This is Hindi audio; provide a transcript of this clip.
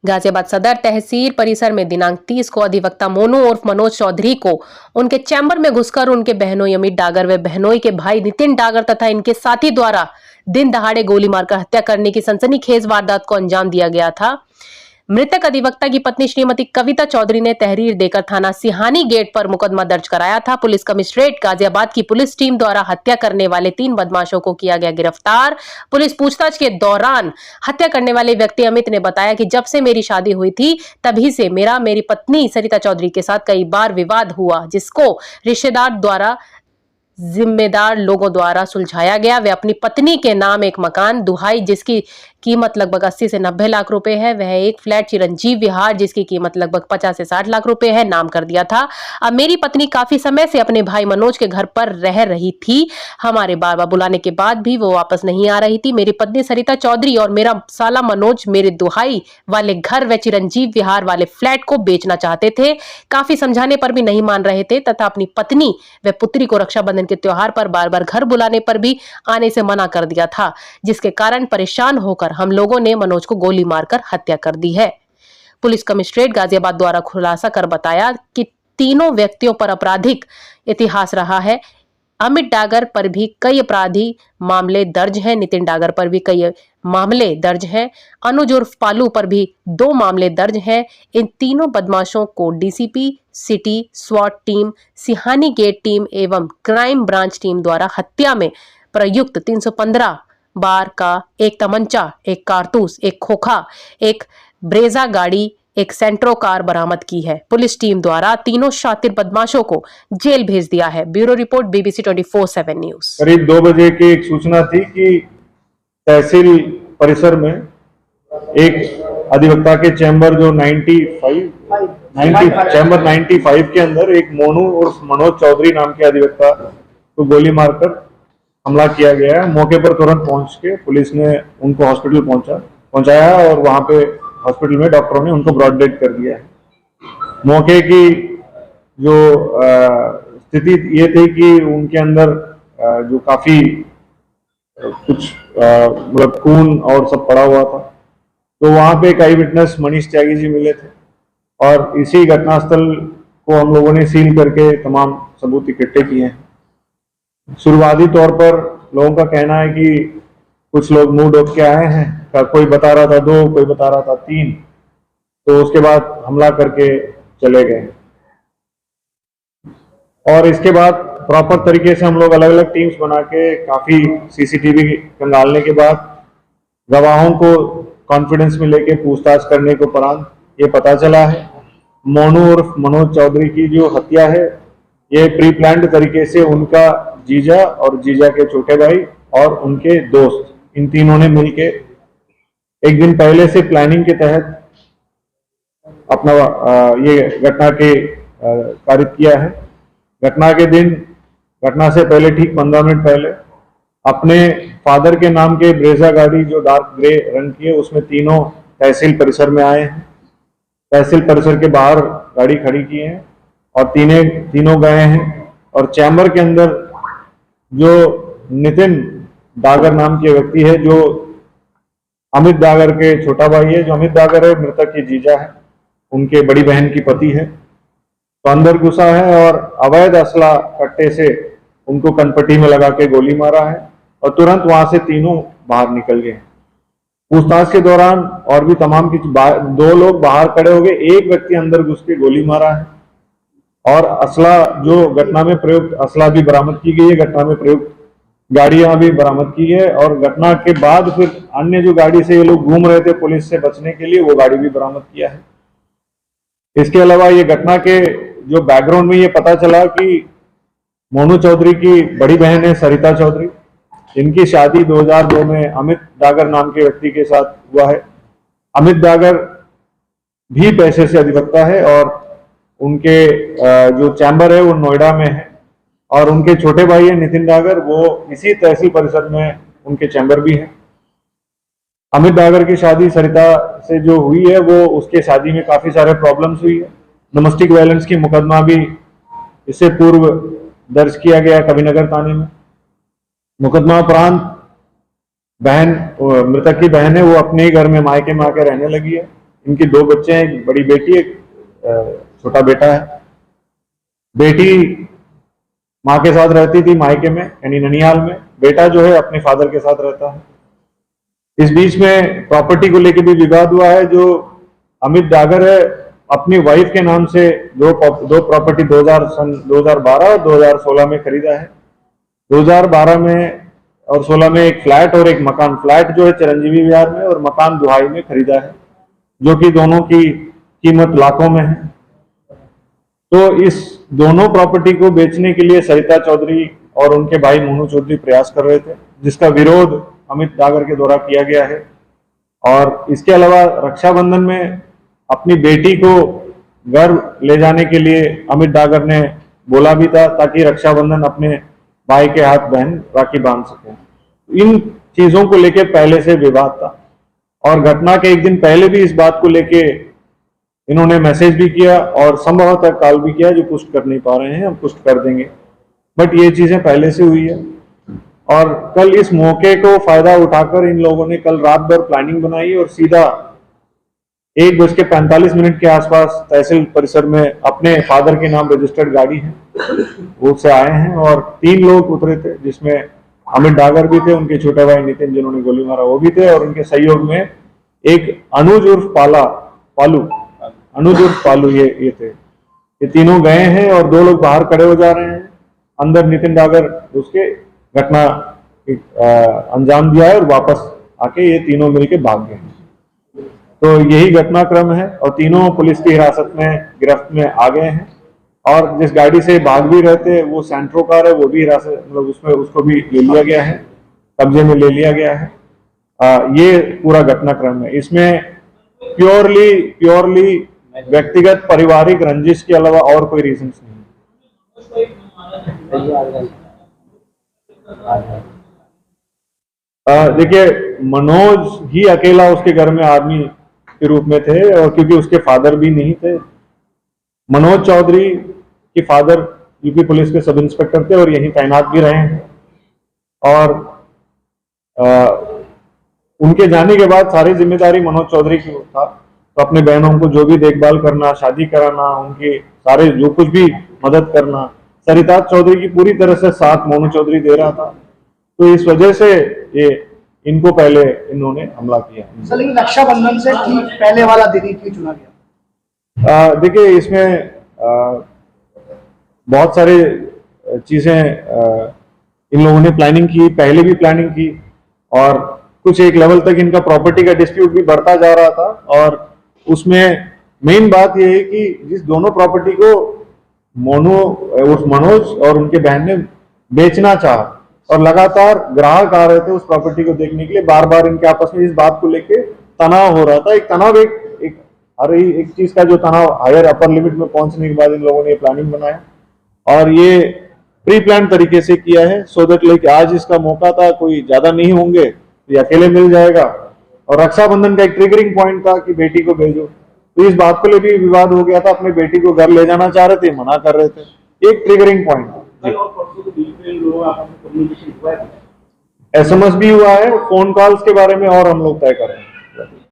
गाजियाबाद सदर तहसील परिसर में दिनांक 30 को अधिवक्ता मोनू उर्फ मनोज चौधरी को उनके चैम्बर में घुसकर उनके बहनोई अमित डागर व बहनोई के भाई नितिन डागर तथा इनके साथी द्वारा दिन दहाड़े गोली मारकर हत्या करने की सनसनीखेज वारदात को अंजाम दिया गया था। मृतक अधिवक्ता की पत्नी श्रीमती कविता चौधरी ने तहरीर देकर थाना सिहानी गेट पर मुकदमा दर्ज कराया था। पुलिस कमिश्नरेट गाजियाबाद की पुलिस टीम द्वारा हत्या करने वाले 3 बदमाशों को किया गया गिरफ्तार। पुलिस पूछताछ के दौरान हत्या करने वाले व्यक्ति अमित ने बताया कि जब से मेरी शादी हुई थी तभी से मेरी पत्नी सरिता चौधरी के साथ कई बार विवाद हुआ, जिसको रिश्तेदार द्वारा जिम्मेदार लोगों द्वारा सुलझाया गया। वे अपनी पत्नी के नाम एक मकान दुहाई जिसकी कीमत लगभग 80 से 90 लाख रुपए है, वह एक फ्लैट चिरंजीव विहार जिसकी कीमत लगभग 50 से 60 लाख रुपए है नाम कर दिया था। अब मेरी पत्नी काफी समय से अपने भाई मनोज के घर पर रह रही थी। हमारे बार बार बुलाने के बाद भी वो वापस नहीं आ रही थी। मेरी पत्नी सरिता चौधरी और मेरा साला मनोज मेरे दुहाई वाले घर व चिरंजीव विहार वाले फ्लैट को बेचना चाहते थे। काफी समझाने पर भी नहीं मान रहे थे तथा अपनी पत्नी व पुत्री को रक्षाबंधन के त्योहार पर बार बार घर बुलाने पर भी आने से मना कर दिया था, जिसके कारण परेशान होकर हम लोगों ने मनोज को गोली मारकर हत्या कर दी है। पुलिस कमिश्नरेट गाजियाबाद द्वारा खुलासा कर बताया कि तीनों व्यक्तियों पर आपराधिक इतिहास रहा है। अमित डागर पर भी कई अपराधी मामले दर्ज हैं, नितिन डागर पर भी कई मामले दर्ज हैं, अनुज उर्फ पालू पर भी 2 मामले दर्ज हैं। इन तीनों बदमाशों को डीसीपी सिटी, स्वाट टीम, सिहानी गेट टीम एवं क्राइम ब्रांच टीम द्वारा हत्या में प्रयुक्त 315 बार का एक तमंचा, एक कारतूस, एक खोखा, एक ब्रेजा गाड़ी, एक सेंट्रो कार बरामद की है। पुलिस टीम द्वारा तीनों शातिर बदमाशों को जेल भेज दिया है। Bureau report BBC 24/7 news. करीब 2 बजे की एक सूचना थी कि तहसील परिसर में एक अधिवक्ता के चैम्बर जो 95 के अंदर एक मोनू उर्फ मनोज चौधरी नाम के अधिवक्ता को गोली मारकर हमला किया गया है। मौके पर तुरंत पहुंच के पुलिस ने उनको हॉस्पिटल पहुंचाया और वहां पे हॉस्पिटल में डॉक्टरों ने उनको ब्रॉड डेड कर दिया है। मौके की जो स्थिति ये थी कि उनके अंदर जो काफी कुछ मतलब खून और सब पड़ा हुआ था, तो वहां पे एक आई विटनेस मनीष त्यागी जी मिले थे और इसी घटनास्थल को हम लोगों ने सील करके तमाम सबूत इकट्ठे किए हैं। शुरुआती तौर पर लोगों का कहना है कि कुछ लोग मुंह ढक के आए हैं, कोई बता रहा था 2, कोई बता रहा था 3, तो उसके बाद हमला करके चले गए। और इसके बाद प्रॉपर तरीके से हम लोग अलग अलग टीम्स बना के काफी सीसीटीवी खंगालने के बाद गवाहों को कॉन्फिडेंस में लेके पूछताछ करने के उपरांत ये पता चला है मोनू उर्फ मनोज चौधरी की जो हत्या है ये प्री प्लान्ड तरीके से उनका जीजा और जीजा के छोटे भाई और उनके दोस्त, इन तीनों ने मिलके एक दिन पहले से प्लानिंग के तहत अपना ये घटना के कारित किया है। घटना के दिन, घटना से पहले ठीक 15 मिनट पहले अपने फादर के नाम के ब्रेजा गाड़ी जो डार्क ग्रे रंग की है उसमें तीनों तहसील परिसर में आए हैं। तहसील परिसर के बाहर गाड़ी खड़ी की है और तीनों गए हैं और चैम्बर के अंदर जो नितिन डागर नाम के व्यक्ति है जो अमित डागर के छोटा भाई है, जो अमित डागर है मृतक के जीजा है, उनके बड़ी बहन की पति है, तो अंदर घुसा है और अवैध असला कट्टे से उनको कनपट्टी में लगा के गोली मारा है और तुरंत वहां से तीनों बाहर निकल गए। पूछताछ के दौरान और भी तमाम 2 लोग बाहर खड़े हो गए, एक व्यक्ति अंदर घुस के गोली मारा है और असला जो घटना में प्रयुक्त असला भी बरामद की गई है, घटना में प्रयुक्त गाड़ियां भी बरामद की है और घटना के बाद फिर अन्य जो गाड़ी से ये लोग घूम रहे थे पुलिस से बचने के लिए, वो गाड़ी भी बरामद किया है। इसके अलावा ये घटना के जो बैकग्राउंड में ये पता चला कि मोनू चौधरी की बड़ी बहन है सरिता चौधरी, इनकी शादी 2002 में अमित डागर नाम के व्यक्ति के साथ हुआ है। अमित डागर भी पैसे से अधिवक्ता है और उनके जो चैम्बर है वो नोएडा में है और उनके छोटे भाई है नितिन डागर, वो इसी तहसील परिसर में उनके चैम्बर भी है। अमित डागर की शादी सरिता से जो हुई है वो उसके शादी में काफी सारे प्रॉब्लम्स हुई है। डोमेस्टिक वायलेंस की मुकदमा भी इससे पूर्व दर्ज किया गया कविनगर थाने में। मुकदमा उपरांत बहन, मृतक की बहन है, वो अपने ही घर में मायके में आकर रहने लगी है। इनकी 2 बच्चे हैं, एक बड़ी बेटी, एक छोटा बेटा है। बेटी माँ के साथ रहती थी मायके में, यानी ननिहाल में। बेटा जो है अपने फादर के साथ रहता है। इस बीच में प्रॉपर्टी को लेकर भी विवाद हुआ है। जो अमित डागर है, अपनी वाइफ के नाम से दो प्रॉपर्टी 2012 और 2016 में खरीदा है। 2012 में और 16 में एक फ्लैट और एक मकान, फ्लैट जो है चिरंजीवी विहार में और मकान दुहाई में खरीदा है, जो कि दोनों की कीमत लाखों में है। तो इस दोनों प्रॉपर्टी को बेचने के लिए सरिता चौधरी और उनके भाई मोनू चौधरी प्रयास कर रहे थे, जिसका विरोध अमित डागर के द्वारा किया गया है। और इसके अलावा रक्षाबंधन में अपनी बेटी को घर ले जाने के लिए अमित डागर ने बोला भी था, ताकि रक्षाबंधन अपने भाई के हाथ बहन राखी बांध सके। इन चीजों को लेके पहले से विवाद था और घटना के एक दिन पहले भी इस बात को लेके इन्होंने मैसेज भी किया और संभवतः कॉल भी किया, जो पुष्ट कर नहीं पा रहे हैं, हम पुष्ट कर देंगे। बट ये चीजें पहले से हुई है और कल इस मौके को फायदा उठाकर इन लोगों ने कल रात भर प्लानिंग बनाई और सीधा 1:45 के आसपास तहसील परिसर में अपने फादर के नाम रजिस्टर्ड गाड़ी है वो से आए हैं और 3 लोग उतरे थे, जिसमें अमित डागर भी थे, उनके छोटे भाई नितिन जिन्होंने गोली मारा वो भी थे, और उनके सहयोग में एक अनुज उर्फ पालू ये थे। ये तीनों गए हैं और 2 लोग बाहर खड़े हो जा रहे हैं। अंदर नितिन डागर उसके घटना अंजाम दिया है और वापस आके ये तीनों मिलके भाग गए हैं। तो यही घटनाक्रम है और तीनों पुलिस की हिरासत में गिरफ्त में आ गए हैं। और जिस गाड़ी से भाग भी रहे थे वो सेंट्रो कार है, वो भी हिरासत मतलब उसमें उसको भी ले लिया गया है, कब्जे में ले लिया गया है। ये पूरा घटनाक्रम है। इसमें प्योरली व्यक्तिगत पारिवारिक रंजिश के अलावा और कोई रीजन नहीं। देखिए, मनोज ही अकेला उसके घर में आदमी के रूप में थे और क्योंकि उसके फादर भी नहीं थे। मनोज चौधरी के फादर यूपी पुलिस के सब इंस्पेक्टर थे और यहीं तैनात भी रहे हैं। और उनके जाने के बाद सारी जिम्मेदारी मनोज चौधरी की था। तो अपने बहनों को जो भी देखभाल करना, शादी कराना, उनके सारे जो कुछ भी मदद करना, सरिता चौधरी की पूरी तरह से साथ मोनू चौधरी दे रहा था। तो इस वजह से ये इनको पहले इन्होंने हमला किया। सर, लेकिन रक्षाबंधन से ठीक पहले वाला दिन ही क्यों चुना गया? देखिए, इसमें बहुत सारे चीजें इन लोगों ने प्लानिंग की, पहले भी प्लानिंग की और कुछ एक लेवल तक इनका प्रॉपर्टी का डिस्प्यूट भी बढ़ता जा रहा था। और उसमें मेन बात यह है कि जिस दोनों प्रॉपर्टी को मनोज और उनके बहन ने बेचना चाहा और लगातार ग्राहक आ रहे थे उस प्रॉपर्टी को देखने के लिए, बार बार इनके आपस में इस बात को लेके तनाव हो रहा था। एक तनाव एक चीज का जो तनाव हायर अपर लिमिट में पहुंचने के बाद इन लोगों ने ये प्लानिंग बनाया और ये प्री प्लान तरीके से किया है। सो दैट लाइक आज इसका मौका था, कोई ज्यादा नहीं होंगे, ये अकेले मिल जाएगा। और रक्षाबंधन का एक ट्रिगरिंग पॉइंट था कि बेटी को भेजो, तो इस बात को लेकर भी विवाद हो गया था। अपने बेटी को घर ले जाना चाह रहे थे, मना कर रहे थे, एक ट्रिगरिंग पॉइंट था। SMS भी हुआ है, फोन कॉल्स के बारे में और हम लोग तय करें।